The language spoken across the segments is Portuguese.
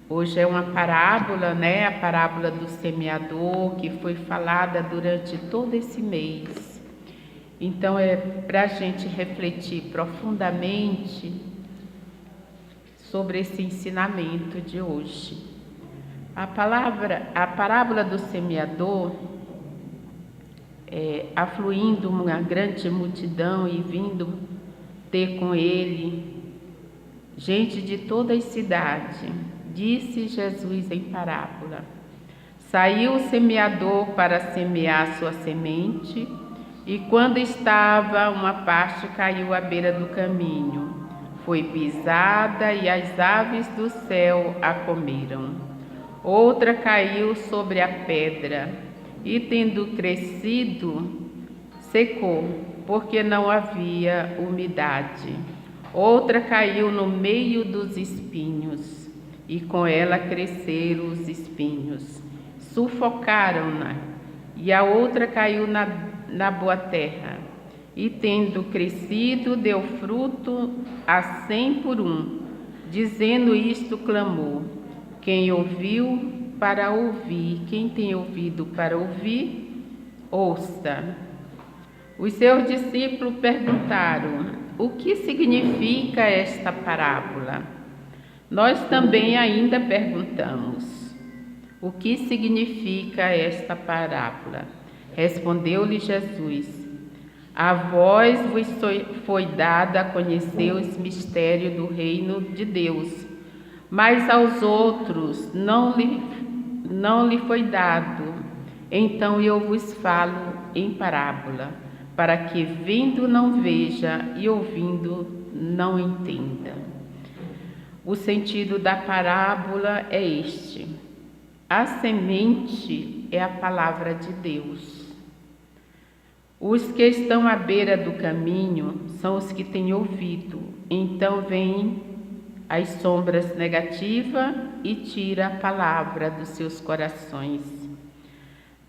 Hoje é uma parábola, né? A parábola do semeador, que foi falada durante todo esse mês. Então é para a gente refletir profundamente sobre esse ensinamento de hoje. A parábola do semeador, afluindo uma grande multidão e vindo ter com ele gente de toda a cidade, disse Jesus em parábola: saiu o semeador para semear sua semente, e quando estava, uma parte caiu à beira do caminho. Foi pisada e as aves do céu a comeram. Outra caiu sobre a pedra e, tendo crescido, secou, porque não havia umidade. Outra caiu no meio dos espinhos, e com ela cresceram os espinhos, sufocaram-na. E a outra caiu na boa terra, e tendo crescido, deu fruto a 100 por um. Dizendo isto, clamou: quem ouviu para ouvir, quem tem ouvido para ouvir, ouça. Os seus discípulos perguntaram: o que significa esta parábola? Nós também ainda perguntamos: o que significa esta parábola? Respondeu-lhe Jesus: a vós vos foi dada a conhecer os mistérios do reino de Deus, mas aos outros não lhe foi dado. Então eu vos falo em parábola, para que vendo não veja e ouvindo não entenda. O sentido da parábola é este: a semente é a palavra de Deus. Os que estão à beira do caminho são os que têm ouvido. Então vêm as sombras negativas e tira a palavra dos seus corações,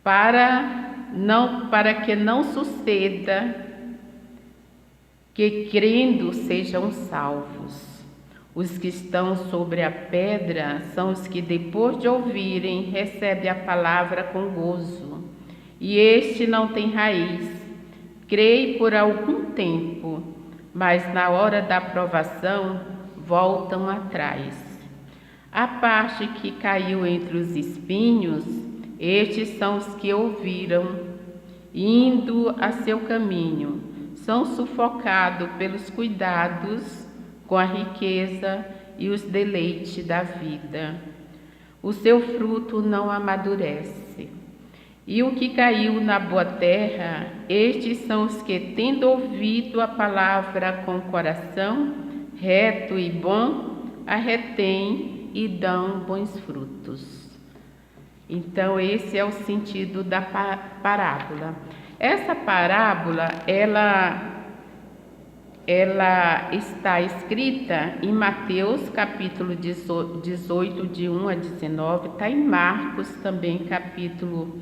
para que não suceda que crendo sejam salvos. Os que estão sobre a pedra são os que, depois de ouvirem, recebem a palavra com gozo. E este não tem raiz, crê por algum tempo, mas na hora da provação voltam atrás. A parte que caiu entre os espinhos, estes são os que ouviram, indo a seu caminho, são sufocados pelos cuidados com a riqueza e os deleites da vida. O seu fruto não amadurece. E o que caiu na boa terra, estes são os que, tendo ouvido a palavra com o coração reto e bom, a retêm e dão bons frutos. Então esse é o sentido da parábola. Essa parábola, ela está escrita em Mateus capítulo 18, de 1 a 19, está em Marcos também, capítulo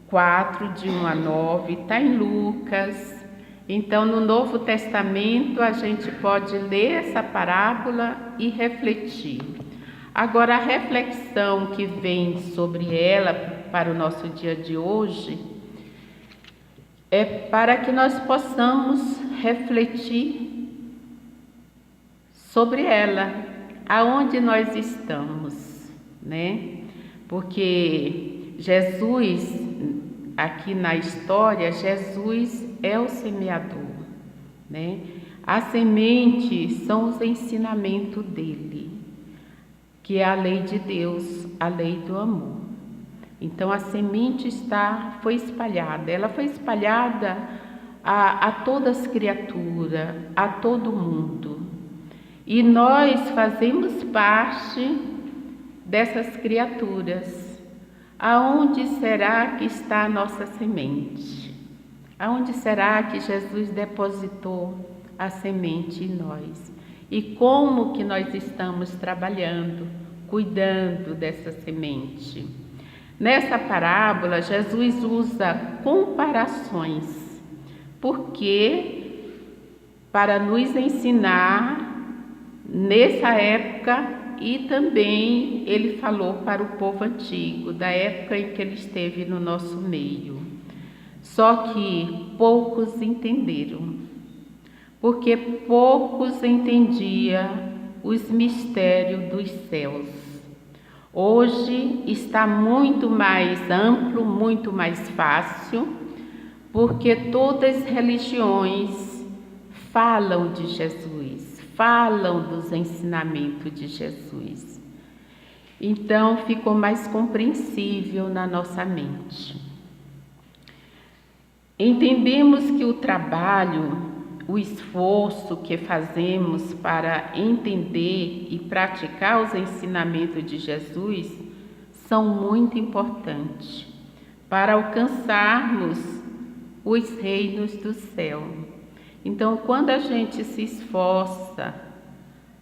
4, de 1 a 9, está em Lucas. Então, no Novo Testamento, a gente pode ler essa parábola e refletir. Agora, a reflexão que vem sobre ela para o nosso dia de hoje é para que nós possamos refletir sobre ela, aonde nós estamos, né? Porque Jesus, aqui na história, Jesus é o semeador, né? A semente são os ensinamentos dele, que é a lei de Deus, a lei do amor. Então a semente foi espalhada, ela foi espalhada a todas as criaturas, a todo mundo. E nós fazemos parte dessas criaturas. Aonde será que está a nossa semente? Aonde será que Jesus depositou a semente em nós? E como que nós estamos trabalhando, cuidando dessa semente? Nessa parábola, Jesus usa comparações, porque para nos ensinar nessa época e também ele falou para o povo antigo, da época em que ele esteve no nosso meio. Só que poucos entenderam, porque poucos entendiam os mistérios dos céus. Hoje está muito mais amplo, muito mais fácil, porque todas as religiões falam de Jesus, falam dos ensinamentos de Jesus. Então ficou mais compreensível na nossa mente. Entendemos que o trabalho, o esforço que fazemos para entender e praticar os ensinamentos de Jesus são muito importantes para alcançarmos os reinos do céu. Então, quando a gente se esforça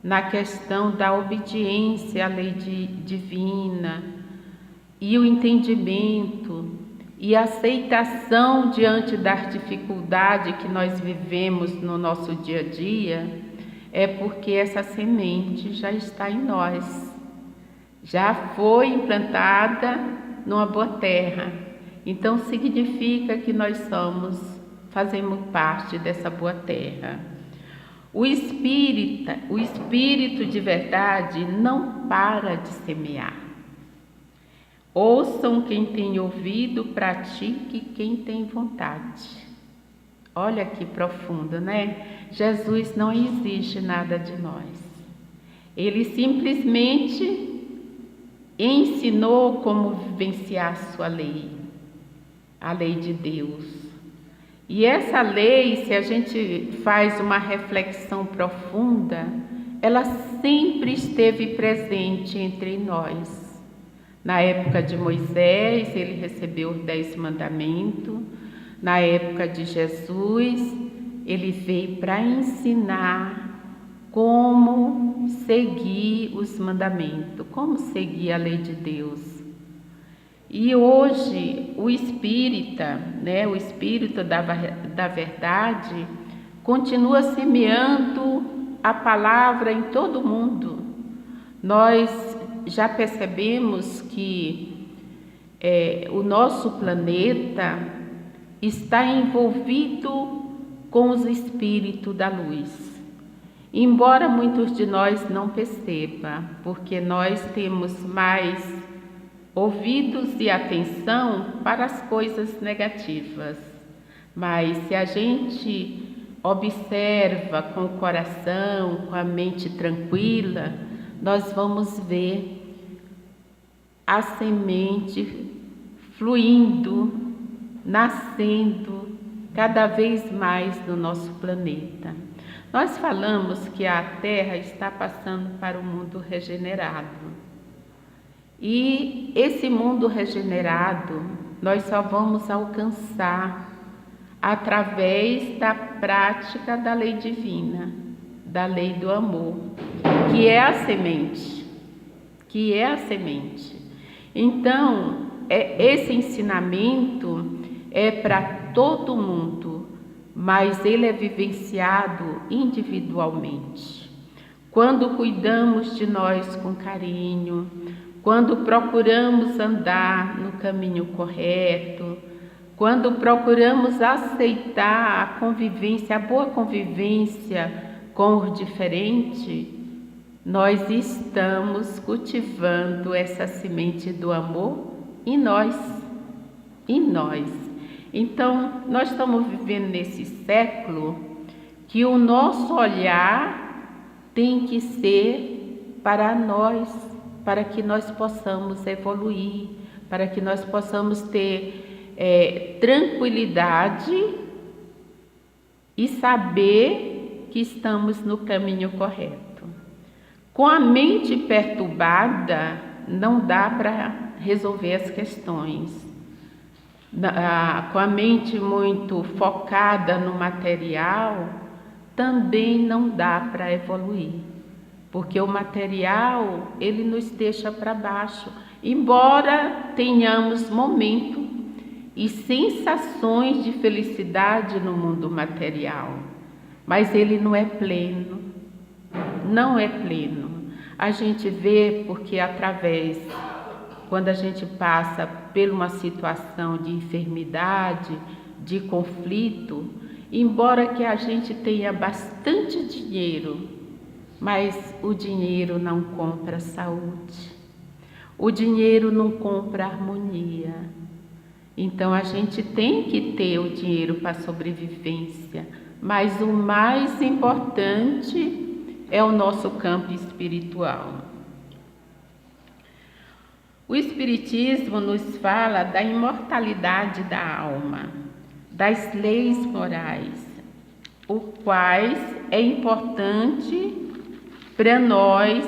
na questão da obediência à lei divina e o entendimento e a aceitação diante das dificuldades que nós vivemos no nosso dia a dia, é porque essa semente já está em nós, já foi implantada numa boa terra. Então significa que nós fazemos parte dessa boa terra. O espírito de verdade não para de semear. Ouçam quem tem ouvido, pratique quem tem vontade. Olha que profundo, né? Jesus não exige nada de nós. Ele simplesmente ensinou como vivenciar a sua lei, a lei de Deus. E essa lei, se a gente faz uma reflexão profunda, ela sempre esteve presente entre nós. Na época de Moisés, ele recebeu os 10 mandamentos. Na época de Jesus, ele veio para ensinar como seguir os mandamentos, como seguir a lei de Deus. E hoje, o espírita, o espírito da verdade, continua semeando a palavra em todo o mundo. Nós já percebemos que o nosso planeta está envolvido com os espíritos da luz. Embora muitos de nós não percebam, porque nós temos mais ouvidos e atenção para as coisas negativas. Mas se a gente observa com o coração, com a mente tranquila, nós vamos ver a semente fluindo, nascendo cada vez mais no nosso planeta. Nós falamos que a Terra está passando para o mundo regenerado. E esse mundo regenerado nós só vamos alcançar através da prática da lei divina, da lei do amor, que é a semente, Então, esse ensinamento é para todo mundo, mas ele é vivenciado individualmente. Quando cuidamos de nós com carinho, quando procuramos andar no caminho correto, quando procuramos aceitar a convivência, a boa convivência com o diferente, nós estamos cultivando essa semente do amor em nós. Então, nós estamos vivendo nesse século que o nosso olhar tem que ser para nós, para que nós possamos evoluir, para que nós possamos ter tranquilidade e saber que estamos no caminho correto. Com a mente perturbada, não dá para resolver as questões. Com a mente muito focada no material, também não dá para evoluir, porque o material, ele nos deixa para baixo, embora tenhamos momentos e sensações de felicidade no mundo material, mas ele não é pleno, A gente vê porque quando a gente passa por uma situação de enfermidade, de conflito, embora que a gente tenha bastante dinheiro, mas o dinheiro não compra saúde, o dinheiro não compra harmonia. Então a gente tem que ter o dinheiro para sobrevivência, mas o mais importante é o nosso campo espiritual. O Espiritismo nos fala da imortalidade da alma, das leis morais, o quais é importante para nós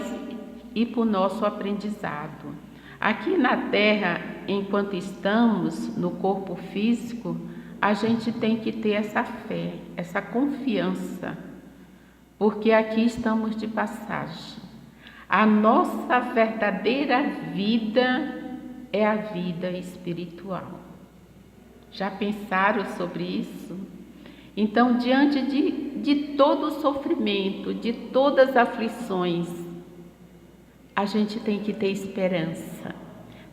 e para o nosso aprendizado. Aqui na Terra, enquanto estamos no corpo físico, a gente tem que ter essa fé, essa confiança, porque aqui estamos de passagem. A nossa verdadeira vida é a vida espiritual. Já pensaram sobre isso? Então, diante de todo o sofrimento, de todas as aflições, a gente tem que ter esperança.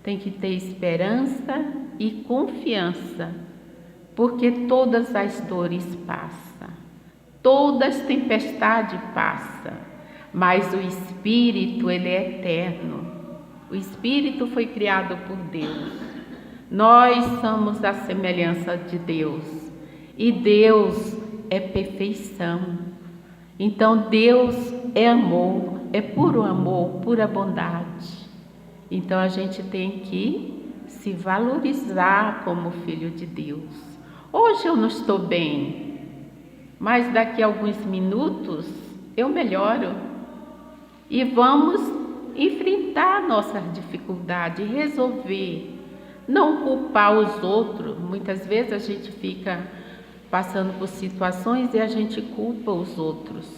Tem que ter esperança e confiança, porque todas as dores passam, todas as tempestades passam, mas o Espírito, ele é eterno. O Espírito foi criado por Deus. Nós somos a semelhança de Deus e Deus é perfeição. Então Deus é amor, é puro amor, pura bondade. Então a gente tem que se valorizar como filho de Deus. Hoje eu não estou bem, mas daqui a alguns minutos eu melhoro e vamos enfrentar nossas dificuldades, resolver, não culpar os outros. Muitas vezes a gente fica passando por situações e a gente culpa os outros.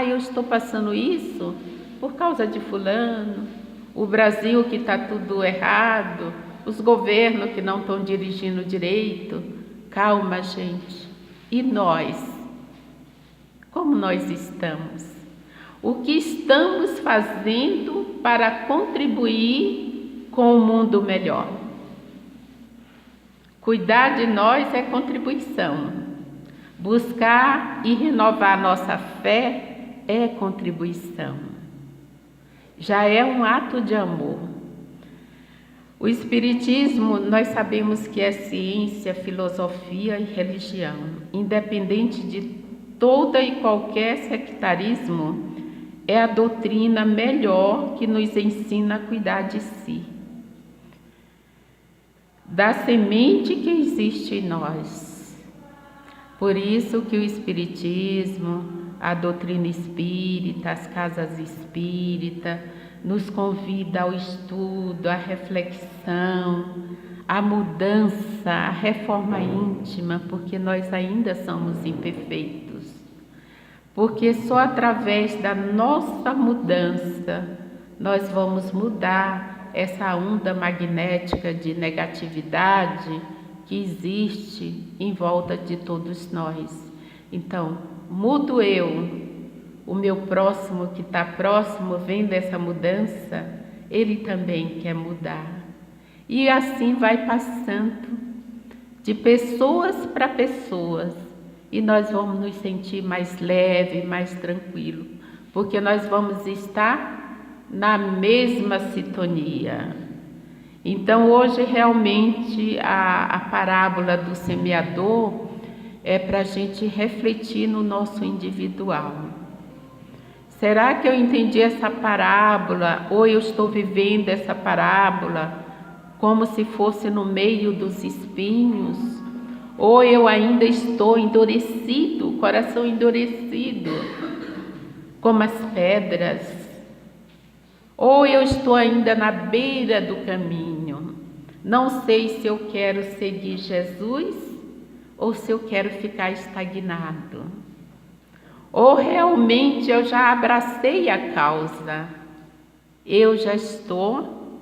Eu estou passando isso por causa de fulano, o Brasil que está tudo errado, os governos que não estão dirigindo direito. Calma, gente. E nós? Como nós estamos? O que estamos fazendo para contribuir com um mundo melhor? Cuidar de nós é contribuição. Buscar e renovar nossa fé é contribuição. Já é um ato de amor. O Espiritismo, nós sabemos que é ciência, filosofia e religião. Independente de toda e qualquer sectarismo, é a doutrina melhor que nos ensina a cuidar de si, da semente que existe em nós. Por isso que o Espiritismo, a doutrina espírita, as casas espíritas, nos convida ao estudo, à reflexão, à mudança, à reforma íntima, porque nós ainda somos imperfeitos. Porque só através da nossa mudança nós vamos mudar essa onda magnética de negatividade que existe em volta de todos nós. Então, mudo eu, o meu próximo que está próximo, vendo essa mudança, ele também quer mudar. E assim vai passando de pessoas para pessoas, e nós vamos nos sentir mais leve, mais tranquilo, porque nós vamos estar na mesma sintonia. Então hoje realmente a parábola do semeador é para a gente refletir no nosso individual. Será que eu entendi essa parábola, ou eu estou vivendo essa parábola como se fosse no meio dos espinhos? Ou eu ainda estou endurecido, coração endurecido, como as pedras? Ou eu estou ainda na beira do caminho? Não sei se eu quero seguir Jesus ou se eu quero ficar estagnado. Ou realmente eu já abracei a causa, eu já estou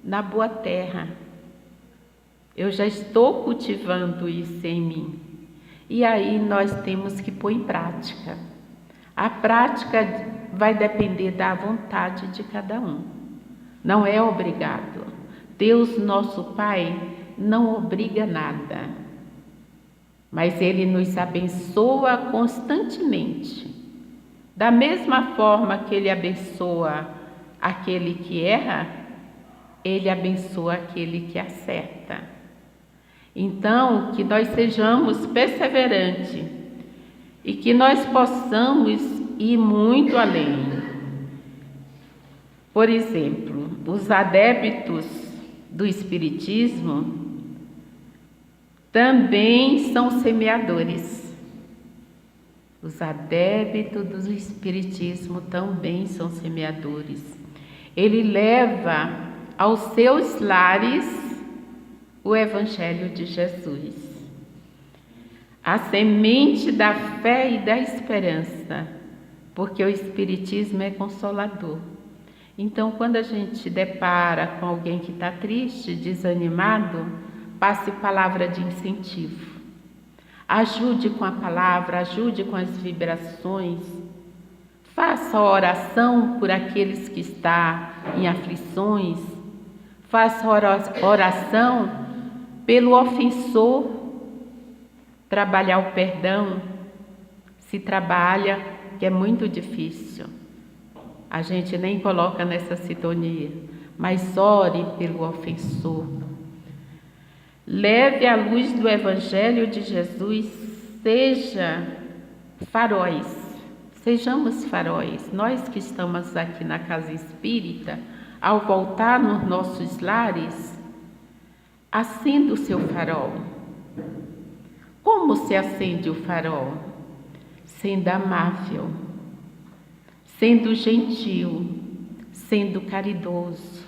na boa terra. Eu já estou cultivando isso em mim. E aí nós temos que pôr em prática. A prática vai depender da vontade de cada um. Não é obrigado. Deus, nosso Pai, não obriga nada, mas Ele nos abençoa constantemente. Da mesma forma que Ele abençoa aquele que erra, Ele abençoa aquele que acerta. Então, que nós sejamos perseverantes e que nós possamos ir muito além. Por exemplo, os adeptos do Espiritismo também são semeadores. Os adeptos do Espiritismo também são semeadores. Ele leva aos seus lares o Evangelho de Jesus, a semente da fé e da esperança, porque o Espiritismo é consolador. Então, quando a gente depara com alguém que está triste, desanimado, passe palavra de incentivo. Ajude com a palavra, ajude com as vibrações. Faça oração por aqueles que estão em aflições. Faça oração pelo ofensor. Trabalhar o perdão se trabalha, que é muito difícil. A gente nem coloca nessa sintonia, mas ore pelo ofensor. Leve a luz do Evangelho de Jesus, sejamos faróis. Nós que estamos aqui na Casa Espírita, ao voltar nos nossos lares, acenda o seu farol. Como se acende o farol? Sendo amável, sendo gentil, sendo caridoso,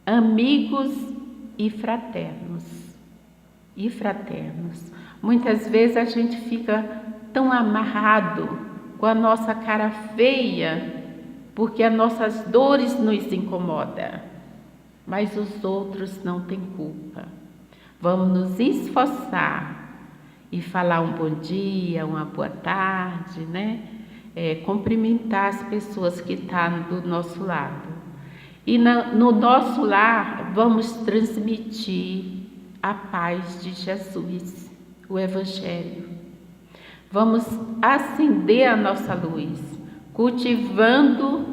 amigos e fraternos. Muitas vezes a gente fica tão amarrado, com a nossa cara feia, porque as nossas dores nos incomodam, mas os outros não têm culpa. Vamos nos esforçar e falar um bom dia, uma boa tarde, né? Cumprimentar as pessoas que estão do nosso lado. E no nosso lar, vamos transmitir a paz de Jesus, o Evangelho. Vamos acender a nossa luz, cultivando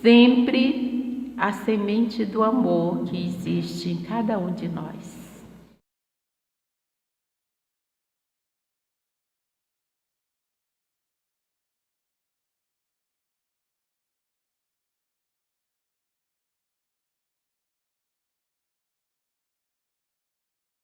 sempre a semente do amor que existe em cada um de nós.